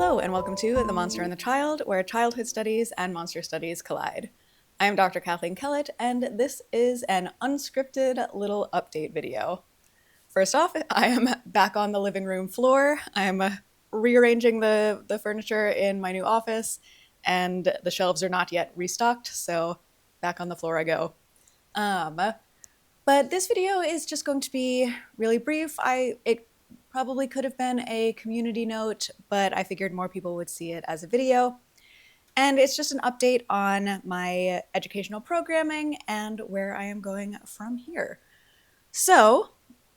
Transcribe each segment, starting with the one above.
Hello and welcome to The Monster and the Child, where childhood studies and monster studies collide. I am Dr. Kathleen Kellett, and this is an unscripted little update video. First off, I am back on the living room floor. I am rearranging the furniture in my new office, and the shelves are not yet restocked, so back on the floor I go. But this video is just going to be really brief. It probably could have been a community note, but I figured more people would see it as a video. And it's just an update on my educational programming and where I am going from here. So,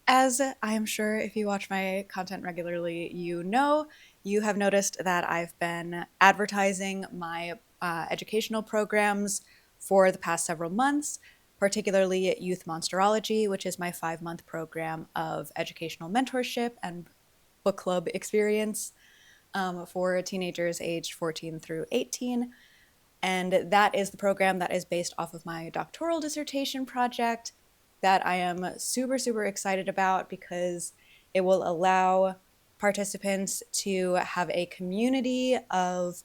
as I am sure if you watch my content regularly, you have noticed that I've been advertising my educational programs for the past several months, particularly Youth Monsterology, which is my 5-month program of educational mentorship and book club experience for teenagers aged 14 through 18. And that is the program that is based off of my doctoral dissertation project that I am super, super excited about because it will allow participants to have a community of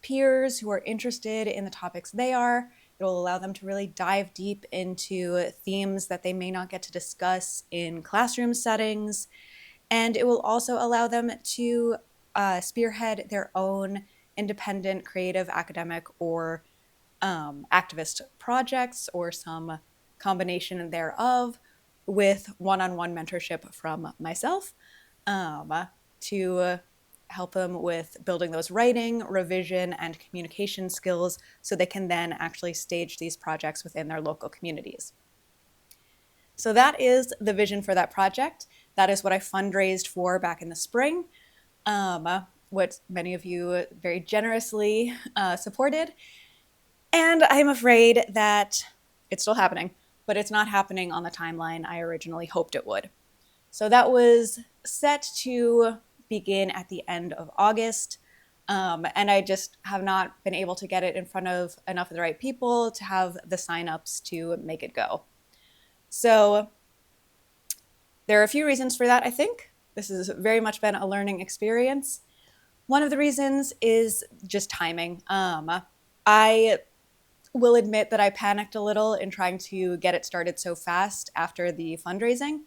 peers who are interested in the topics they are. It will allow them to really dive deep into themes that they may not get to discuss in classroom settings. And it will also allow them to spearhead their own independent, creative, academic, or activist projects, or some combination thereof, with one-on-one mentorship from myself to help them with building those writing, revision, and communication skills so they can then actually stage these projects within their local communities. So that is the vision for that project. That is what I fundraised for back in the spring, what many of you very generously supported. And I'm afraid that it's still happening, but it's not happening on the timeline I originally hoped it would. So that was set to begin at the end of August, and I just have not been able to get it in front of enough of the right people to have the signups to make it go. So there are a few reasons for that, I think. This has very much been a learning experience. One of the reasons is just timing. I will admit that I panicked a little in trying to get it started so fast after the fundraising.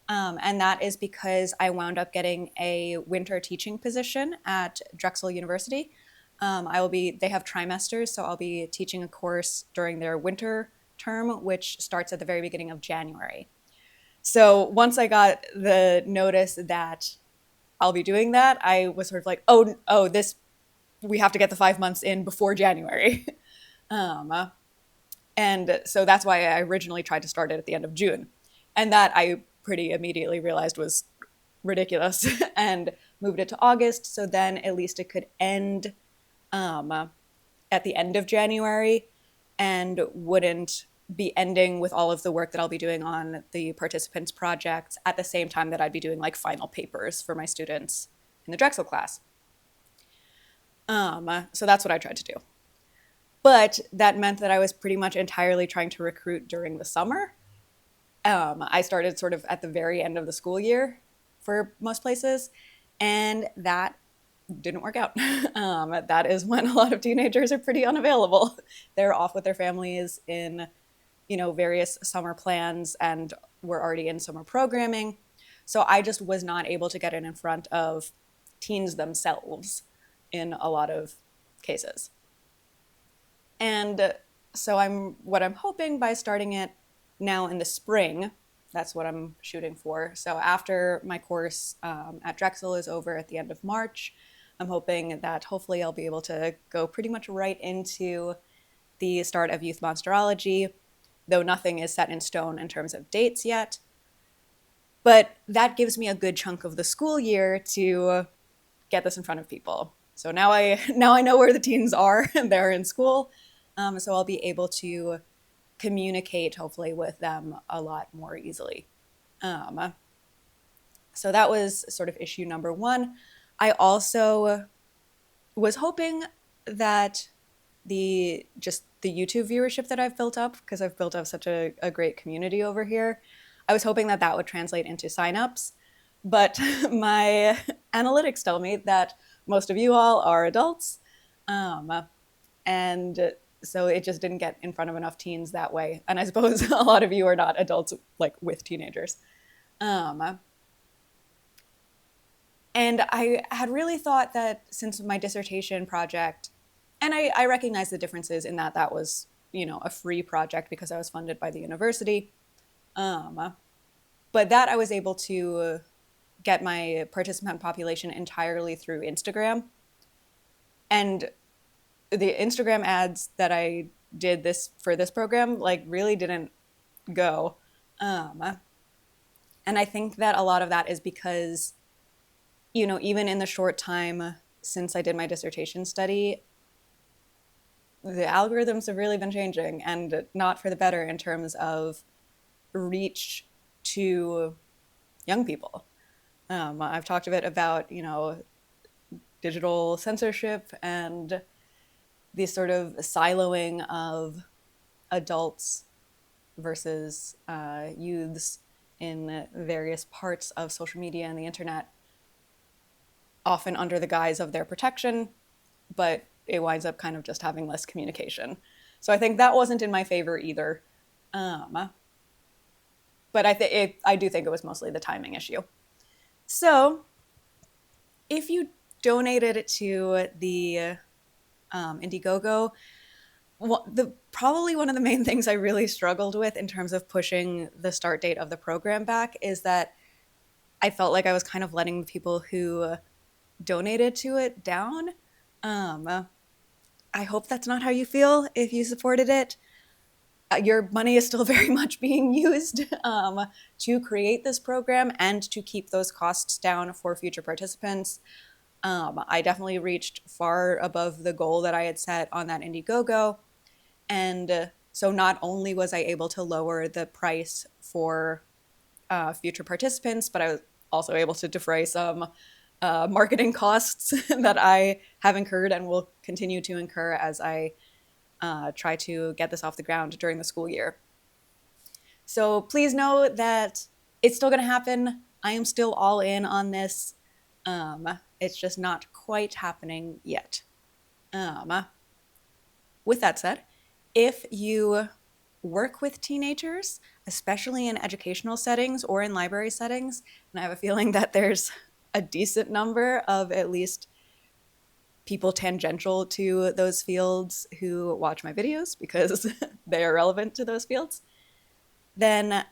And that is because I wound up getting a winter teaching position at Drexel University. They have trimesters, so I'll be teaching a course during their winter term, which starts at the very beginning of January. So once I got the notice that I'll be doing that, I was sort of like, we have to get the 5 months in before January. And so that's why I originally tried to start it at the end of June. And that I pretty immediately realized was ridiculous and moved it to August. So then at least it could end at the end of January and wouldn't be ending with all of the work that I'll be doing on the participants project at the same time that I'd be doing like final papers for my students in the Drexel class. So that's what I tried to do. But that meant that I was pretty much entirely trying to recruit during the summer. I started sort of at the very end of the school year for most places, and that didn't work out. That is when a lot of teenagers are pretty unavailable. They're off with their families in, various summer plans, and we're already in summer programming. So I just was not able to get it in front of teens themselves in a lot of cases. And so what I'm hoping by starting it now in the spring, that's what I'm shooting for. So after my course at Drexel is over at the end of March, I'm hoping that hopefully I'll be able to go pretty much right into the start of Youth Monsterology, though nothing is set in stone in terms of dates yet. But that gives me a good chunk of the school year to get this in front of people. So now I know where the teens are. They're in school. So I'll be able to communicate, hopefully, with them a lot more easily. So that was sort of issue number one. I also was hoping that the YouTube viewership that I've built up, because I've built up such a great community over here, I was hoping that would translate into signups. But my analytics tell me that most of you all are adults. And so it just didn't get in front of enough teens that way. And I suppose a lot of you are not adults like with teenagers. Um, and I had really thought that since my dissertation project, and I recognize the differences in that that was, a free project because I was funded by the university. Um, but that I was able to get my participant population entirely through Instagram. And the Instagram ads that I did this for this program like really didn't go. Um, and I think that a lot of that is because, even in the short time since I did my dissertation study, the algorithms have really been changing and not for the better in terms of reach to young people. I've talked a bit about, digital censorship and the sort of siloing of adults versus youths in various parts of social media and the internet, often under the guise of their protection, but it winds up kind of just having less communication. So I think that wasn't in my favor either. Um, but I do think it was mostly the timing issue. So if you donated to the Indiegogo, probably one of the main things I really struggled with in terms of pushing the start date of the program back is that I felt like I was kind of letting the people who donated to it down. I hope that's not how you feel if you supported it. Your money is still very much being used to create this program and to keep those costs down for future participants. I definitely reached far above the goal that I had set on that Indiegogo. And so not only was I able to lower the price for future participants, but I was also able to defray some marketing costs that I have incurred and will continue to incur as I try to get this off the ground during the school year. So please know that it's still going to happen. I am still all in on this. It's just not quite happening yet. With that said, if you work with teenagers, especially in educational settings or in library settings, and I have a feeling that there's a decent number of at least people tangential to those fields who watch my videos because they are relevant to those fields, then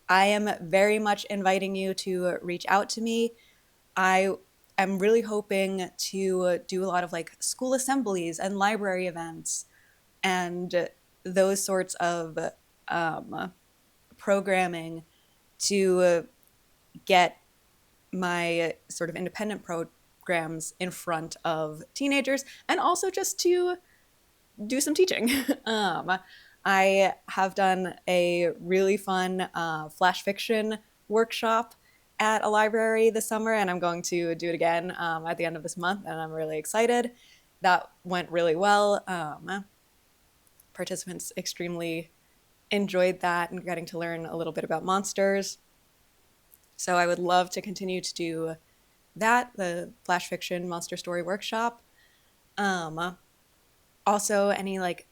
I am very much inviting you to reach out to me. I am really hoping to do a lot of like school assemblies and library events and those sorts of programming to get my sort of independent programs in front of teenagers and also just to do some teaching. I have done a really fun flash fiction workshop at a library this summer, and I'm going to do it again at the end of this month, and I'm really excited. That went really well. Participants extremely enjoyed that and getting to learn a little bit about monsters. So I would love to continue to do that, the flash fiction monster story workshop. Also, any like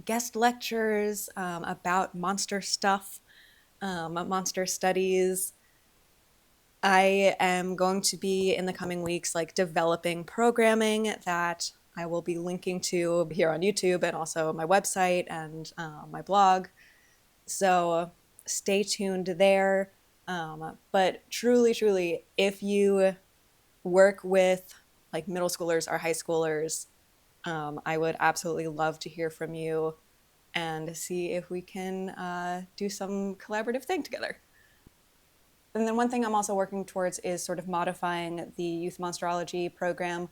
guest lectures about monster stuff, monster studies. I am going to be in the coming weeks like developing programming that I will be linking to here on YouTube and also my website and my blog. So stay tuned there. But truly, truly, if you work with like middle schoolers or high schoolers, I would absolutely love to hear from you and see if we can do some collaborative thing together. And then one thing I'm also working towards is sort of modifying the Youth Monsterology program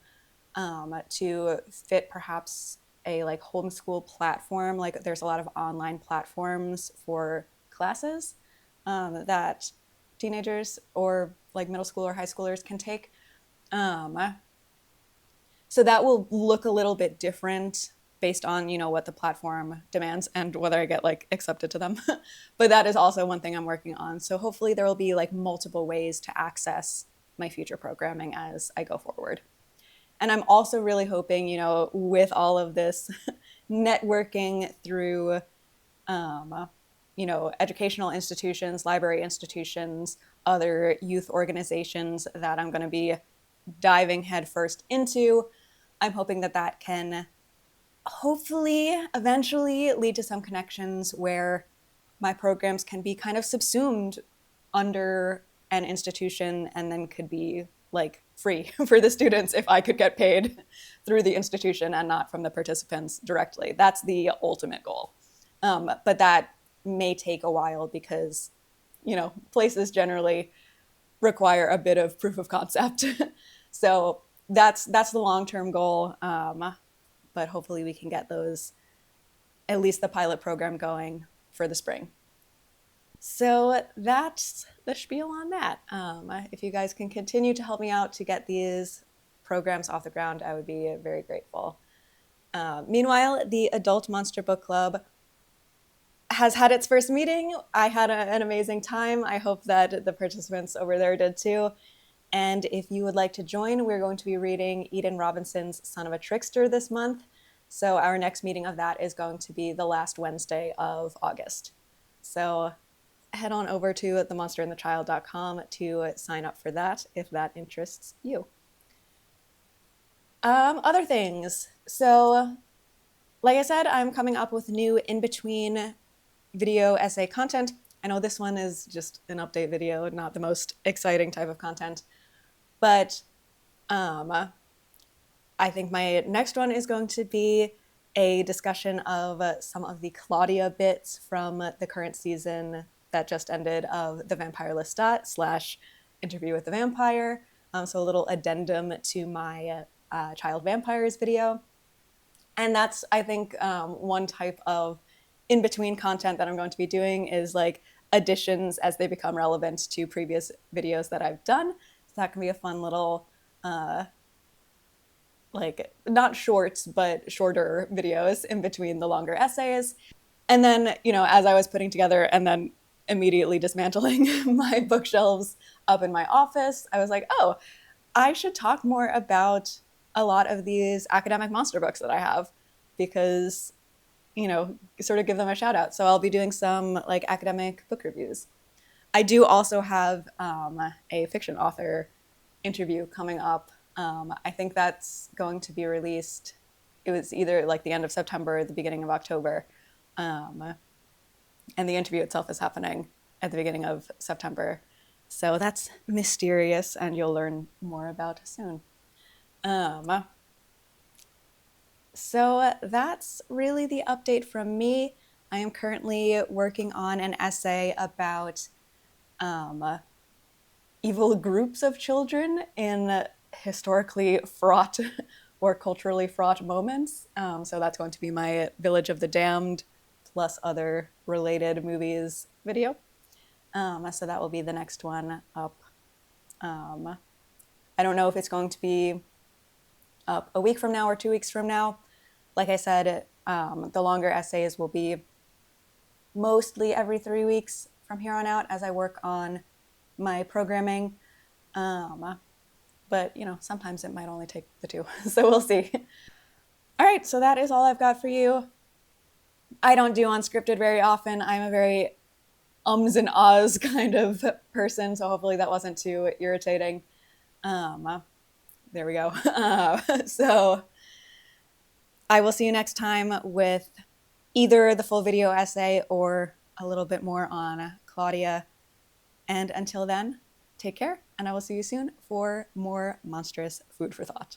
to fit perhaps a like homeschool platform. Like there's a lot of online platforms for classes that teenagers or like middle school or high schoolers can take. So that will look a little bit different based on, what the platform demands and whether I get like accepted to them. But that is also one thing I'm working on. So hopefully there will be like multiple ways to access my future programming as I go forward. And I'm also really hoping, with all of this networking through, educational institutions, library institutions, other youth organizations that I'm going to be diving headfirst into, I'm hoping that that can hopefully eventually lead to some connections where my programs can be kind of subsumed under an institution and then could be like free for the students if I could get paid through the institution and not from the participants directly. That's the ultimate goal. But that may take a while because, places generally require a bit of proof of concept. So that's the long-term goal. But hopefully we can get those, at least the pilot program, going for the spring. So that's the spiel on that. If you guys can continue to help me out to get these programs off the ground, I would be very grateful. Meanwhile, the Adult Monster Book Club has had its first meeting. I had an amazing time. I hope that the participants over there did too. And if you would like to join, we're going to be reading Eden Robinson's Son of a Trickster this month. So our next meeting of that is going to be the last Wednesday of August. So head on over to themonsterandthechild.com to sign up for that if that interests you. Other things. So, like I said, I'm coming up with new in-between video essay content. I know this one is just an update video, not the most exciting type of content, but I think my next one is going to be a discussion of some of the Claudia bits from the current season that just ended of The Vampire Lestat / Interview with the Vampire. So a little addendum to my Child Vampires video. And that's, I think, one type of in-between content that I'm going to be doing is like additions as they become relevant to previous videos that I've done. So that can be a fun little, like not shorts, but shorter videos in between the longer essays. And then, as I was putting together and then immediately dismantling my bookshelves up in my office, I was like, oh, I should talk more about a lot of these academic monster books that I have because, sort of give them a shout out. So I'll be doing some like academic book reviews. I do also have a fiction author interview coming up. I think that's going to be released. It was either like the end of September or the beginning of October. And the interview itself is happening at the beginning of September. So that's mysterious and you'll learn more about soon. So that's really the update from me. I am currently working on an essay about evil groups of children in historically fraught or culturally fraught moments. So that's going to be my Village of the Damned plus other related movies video. So that will be the next one up. I don't know if it's going to be up a week from now or 2 weeks from now. Like I said, the longer essays will be mostly every 3 weeks from here on out as I work on my programming. But, sometimes it might only take the 2, so we'll see. All right, so that is all I've got for you. I don't do unscripted very often. I'm a very ums and ahs kind of person, so hopefully that wasn't too irritating. There we go. So I will see you next time with either the full video essay or a little bit more on Claudia. And until then, take care, and I will see you soon for more monstrous food for thought.